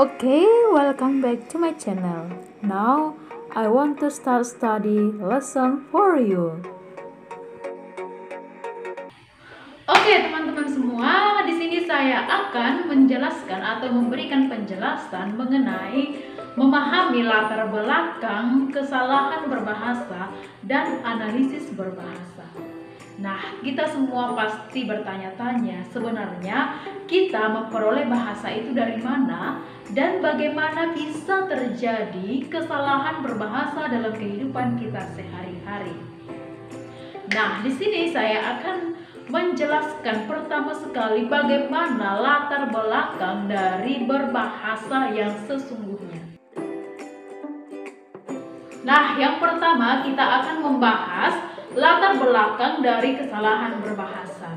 Okay, welcome back to my channel. Now, I want to start study lesson for you. Oke, teman-teman semua, di sini saya akan menjelaskan atau memberikan penjelasan mengenai memahami latar belakang kesalahan berbahasa dan analisis berbahasa. Nah, kita semua pasti bertanya-tanya, sebenarnya kita memperoleh bahasa itu dari mana dan bagaimana bisa terjadi kesalahan berbahasa dalam kehidupan kita sehari-hari. Nah, di sini saya akan menjelaskan pertama sekali bagaimana latar belakang dari berbahasa yang sesungguhnya. Nah, yang pertama kita akan membahas latar belakang dari kesalahan berbahasa.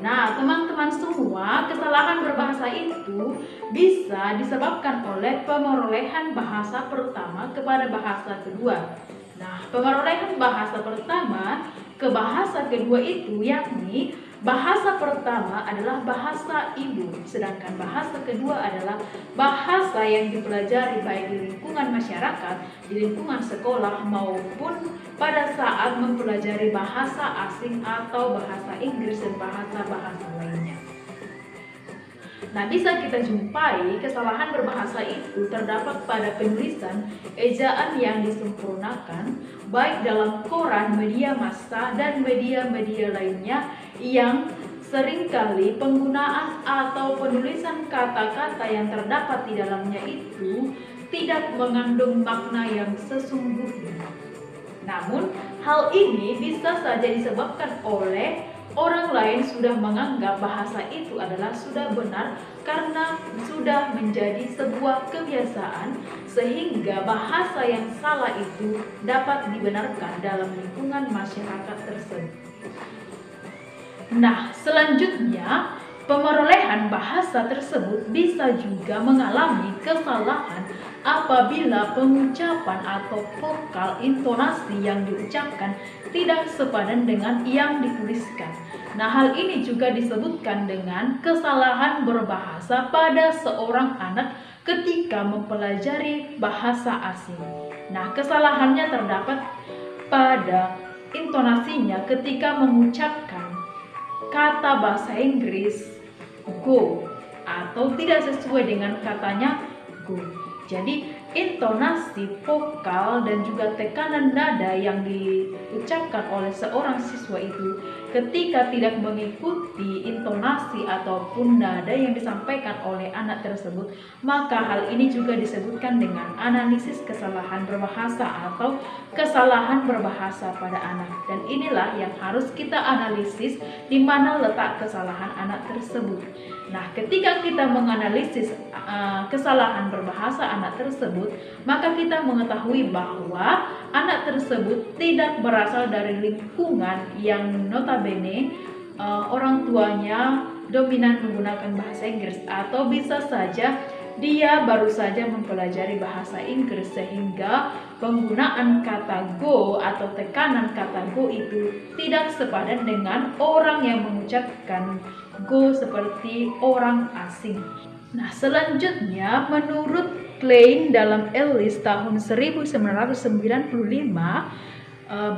Nah, teman-teman semua, kesalahan berbahasa itu bisa disebabkan oleh pemerolehan bahasa pertama kepada bahasa kedua. Nah, pemerolehan bahasa pertama ke bahasa kedua itu yakni bahasa pertama adalah bahasa ibu, sedangkan bahasa kedua adalah bahasa yang dipelajari baik di lingkungan masyarakat, di lingkungan sekolah maupun pada saat mempelajari bahasa asing atau bahasa Inggris dan bahasa-bahasa lainnya. Nah, bisa kita jumpai kesalahan berbahasa itu terdapat pada penulisan, ejaan yang disempurnakan, baik dalam koran, media massa, dan media-media lainnya yang seringkali penggunaan atau penulisan kata-kata yang terdapat di dalamnya itu tidak mengandung makna yang sesungguhnya. Namun, hal ini bisa saja disebabkan oleh orang lain sudah menganggap bahasa itu adalah sudah benar karena sudah menjadi sebuah kebiasaan sehingga bahasa yang salah itu dapat dibenarkan dalam lingkungan masyarakat tersebut. Nah, selanjutnya pemerolehan bahasa tersebut bisa juga mengalami kesalahan apabila pengucapan atau vokal intonasi yang diucapkan tidak sepadan dengan yang dituliskan. Nah, hal ini juga disebutkan dengan kesalahan berbahasa pada seorang anak ketika mempelajari bahasa asing. Nah, kesalahannya terdapat pada intonasinya ketika mengucapkan kata bahasa Inggris go atau tidak sesuai dengan katanya go. Jadi intonasi, vokal, dan juga tekanan nada yang diucapkan oleh seorang siswa itu ketika tidak mengikuti intonasi ataupun nada yang disampaikan oleh anak tersebut, maka hal ini juga disebutkan dengan analisis kesalahan berbahasa atau kesalahan berbahasa pada anak. Dan inilah yang harus kita analisis di mana letak kesalahan anak tersebut. Nah, ketika kita menganalisis kesalahan berbahasa anak tersebut, maka kita mengetahui bahwa anak tersebut tidak berasal dari lingkungan yang notabene orang tuanya dominan menggunakan bahasa Inggris, atau bisa saja dia baru saja mempelajari bahasa Inggris sehingga penggunaan kata go atau tekanan kata go itu tidak sepadan dengan orang yang mengucapkan go seperti orang asing. Nah, selanjutnya menurut Klein dalam Ellis tahun 1995,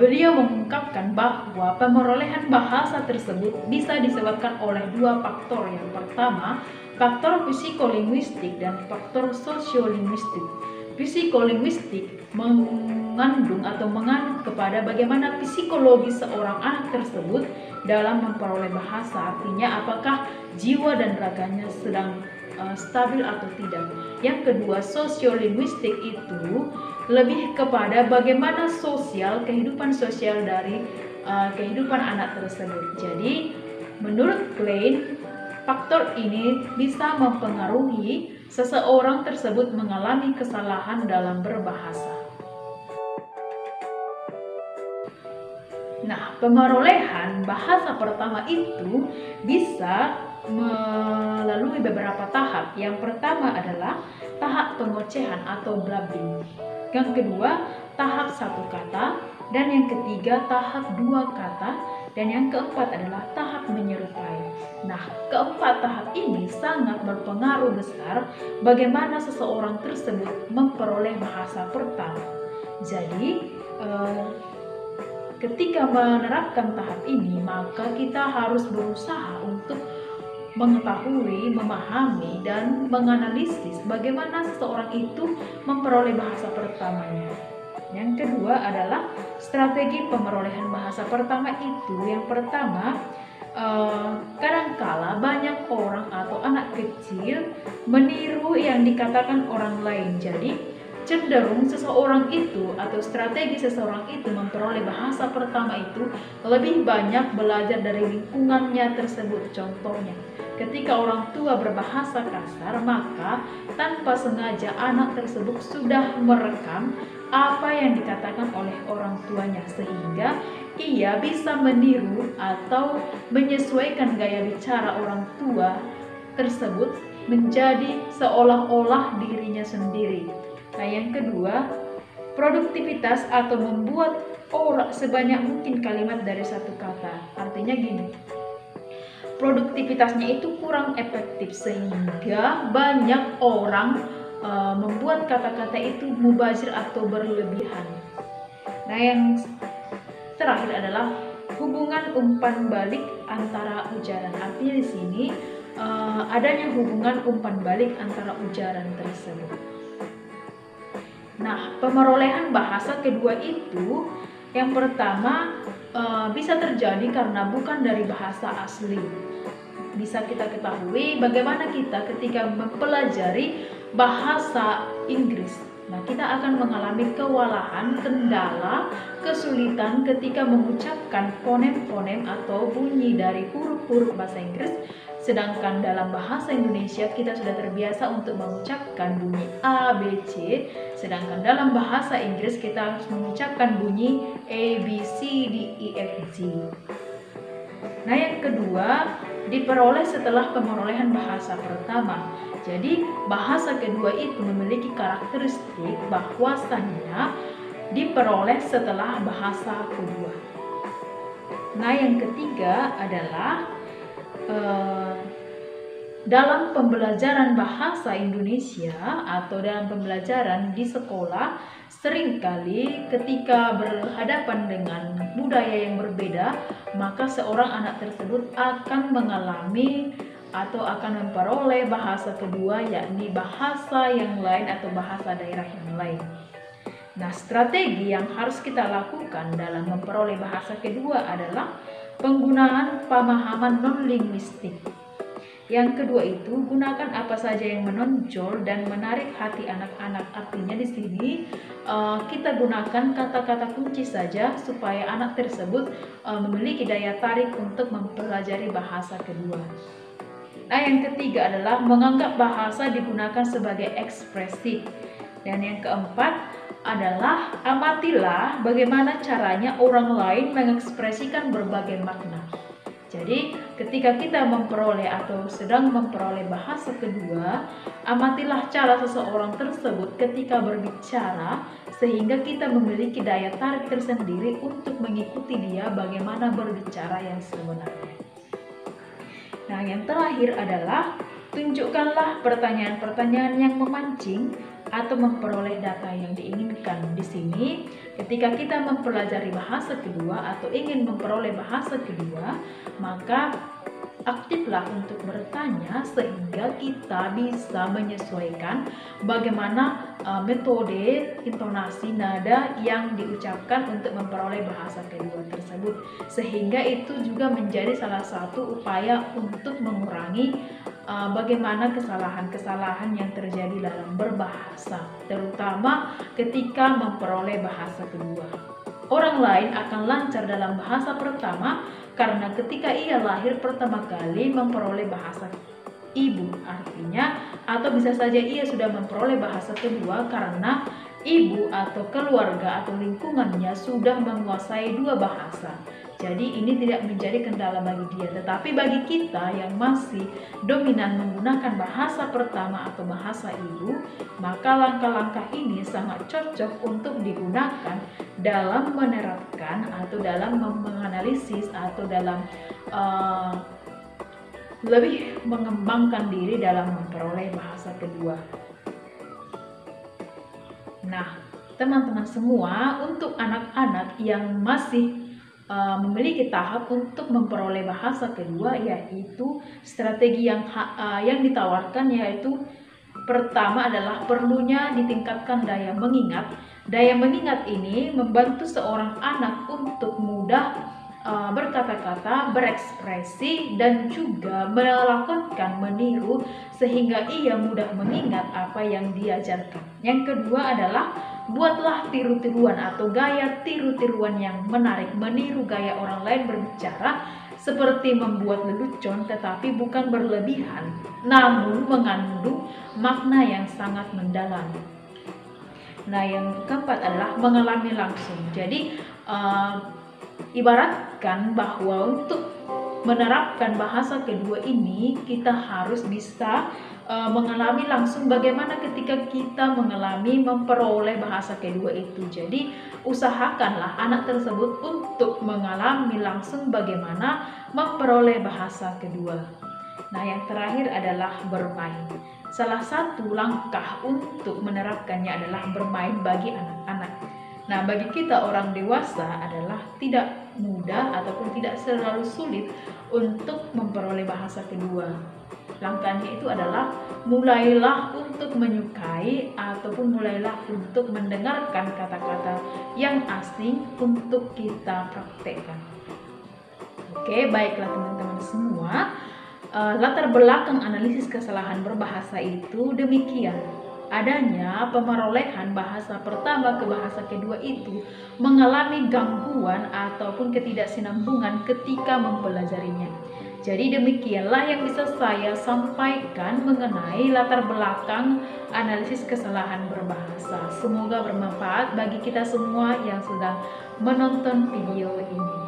beliau mengungkapkan bahwa pemerolehan bahasa tersebut bisa disebabkan oleh dua faktor. Yang pertama, faktor psikolinguistik dan faktor sosiolinguistik. Psikolinguistik mengandung atau menganut kepada bagaimana psikologi seorang anak tersebut dalam memperoleh bahasa, artinya apakah jiwa dan raganya sedang stabil atau tidak. Yang kedua, sosiolinguistik itu lebih kepada bagaimana kehidupan sosial dari kehidupan anak tersebut. Jadi menurut Klein, faktor ini bisa mempengaruhi seseorang tersebut mengalami kesalahan dalam berbahasa. Nah, pemerolehan bahasa pertama itu bisa melalui beberapa tahap. Yang pertama adalah tahap pengocehan atau blabbing. Yang kedua, tahap satu kata. Dan yang ketiga, tahap dua kata. Dan yang keempat adalah tahap menyerupai. Nah, keempat tahap ini sangat berpengaruh besar bagaimana seseorang tersebut memperoleh bahasa pertama. Jadi, ketika menerapkan tahap ini, maka kita harus berusaha untuk mengetahui, memahami, dan menganalisis bagaimana seseorang itu memperoleh bahasa pertamanya. Yang kedua adalah strategi pemerolehan bahasa pertama itu. Yang pertama, kadangkala banyak orang atau anak kecil meniru yang dikatakan orang lain. Jadi cenderung seseorang itu atau strategi seseorang itu memperoleh bahasa pertama itu lebih banyak belajar dari lingkungannya tersebut. Contohnya, ketika orang tua berbahasa kasar, maka tanpa sengaja anak tersebut sudah merekam apa yang dikatakan oleh orang tuanya, sehingga ia bisa meniru atau menyesuaikan gaya bicara orang tua tersebut menjadi seolah-olah dirinya sendiri. Nah, yang kedua, produktivitas atau membuat orang sebanyak mungkin kalimat dari satu kata. Artinya gini, produktivitasnya itu kurang efektif sehingga banyak orang membuat kata-kata itu mubazir atau berlebihan. Nah, yang terakhir adalah hubungan umpan balik antara ujaran. Artinya di sini adanya hubungan umpan balik antara ujaran tersebut. Nah, pemerolehan bahasa kedua itu yang pertama bisa terjadi karena bukan dari bahasa asli. Bisa kita ketahui bagaimana kita ketika mempelajari bahasa Inggris. Nah, kita akan mengalami kewalahan, kendala, kesulitan ketika mengucapkan fonem-fonem atau bunyi dari huruf-huruf bahasa Inggris. Sedangkan dalam bahasa Indonesia kita sudah terbiasa untuk mengucapkan bunyi A, B, C. Sedangkan dalam bahasa Inggris kita harus mengucapkan bunyi A, B, C, D, E, F, G. Nah, yang kedua diperoleh setelah pemerolehan bahasa pertama. Jadi bahasa kedua itu memiliki karakteristik bahwasannya diperoleh setelah bahasa kedua. Nah, yang ketiga adalah dalam pembelajaran bahasa Indonesia atau dalam pembelajaran di sekolah, seringkali ketika berhadapan dengan budaya yang berbeda, maka seorang anak tersebut akan mengalami atau akan memperoleh bahasa kedua, yakni bahasa yang lain atau bahasa daerah yang lain. Nah, strategi yang harus kita lakukan dalam memperoleh bahasa kedua adalah penggunaan pemahaman non-linguistik. Yang kedua itu, gunakan apa saja yang menonjol dan menarik hati anak-anak. Artinya di sini kita gunakan kata-kata kunci saja supaya anak tersebut memiliki daya tarik untuk mempelajari bahasa kedua. Nah, yang ketiga adalah menganggap bahasa digunakan sebagai ekspresi. Dan yang keempat adalah amatilah bagaimana caranya orang lain mengekspresikan berbagai makna. Jadi ketika kita memperoleh atau sedang memperoleh bahasa kedua, amatilah cara seseorang tersebut ketika berbicara sehingga kita memiliki daya tarik tersendiri untuk mengikuti dia bagaimana berbicara yang sebenarnya. Nah, yang terakhir adalah tunjukkanlah pertanyaan-pertanyaan yang memancing atau memperoleh data yang diinginkan. Di sini, ketika kita mempelajari bahasa kedua atau ingin memperoleh bahasa kedua, maka aktiflah untuk bertanya sehingga kita bisa menyesuaikan bagaimana metode, intonasi, nada yang diucapkan untuk memperoleh bahasa kedua tersebut. Sehingga itu juga menjadi salah satu upaya untuk mengurangi bagaimana kesalahan-kesalahan yang terjadi dalam berbahasa, terutama ketika memperoleh bahasa kedua. orang lain akan lancar dalam bahasa pertama karena ketika ia lahir pertama kali memperoleh bahasa ibu, artinya atau bisa saja ia sudah memperoleh bahasa kedua karena ibu atau keluarga atau lingkungannya sudah menguasai dua bahasa. Jadi ini tidak menjadi kendala bagi dia, tetapi bagi kita yang masih dominan menggunakan bahasa pertama atau bahasa ibu, maka langkah-langkah ini sangat cocok untuk digunakan dalam menerapkan atau dalam menganalisis atau dalam lebih mengembangkan diri dalam memperoleh bahasa kedua. Nah, teman-teman semua, untuk anak-anak yang masih memiliki tahap untuk memperoleh bahasa kedua, yaitu strategi yang ditawarkan, yaitu pertama adalah perlunya ditingkatkan daya mengingat. Daya mengingat ini membantu seorang anak untuk mudah berkata-kata, berekspresi, dan juga melakukan meniru sehingga ia mudah mengingat apa yang diajarkan. Yang kedua adalah buatlah tiru-tiruan atau gaya tiru-tiruan yang menarik, meniru gaya orang lain berbicara, seperti membuat lelucon tetapi bukan berlebihan, namun mengandung makna yang sangat mendalam. Nah, yang keempat adalah mengalami langsung. Jadi ibaratkan bahwa untuk menerapkan bahasa kedua ini kita harus bisa mengalami langsung bagaimana ketika kita mengalami memperoleh bahasa kedua itu. Jadi usahakanlah anak tersebut untuk mengalami langsung bagaimana memperoleh bahasa kedua. Nah, yang terakhir adalah bermain. Salah satu langkah untuk menerapkannya adalah bermain bagi anak-anak. Nah, bagi kita orang dewasa adalah tidak mudah ataupun tidak terlalu sulit untuk memperoleh bahasa kedua. Langkahnya itu adalah mulailah untuk menyukai ataupun mulailah untuk mendengarkan kata-kata yang asing untuk kita praktekkan. Oke, baiklah teman-teman semua. Latar belakang analisis kesalahan berbahasa itu demikian. Adanya pemerolehan bahasa pertama ke bahasa kedua itu mengalami gangguan ataupun ketidaksinambungan ketika mempelajarinya. Jadi demikianlah yang bisa saya sampaikan mengenai latar belakang analisis kesalahan berbahasa. Semoga bermanfaat bagi kita semua yang sedang menonton video ini.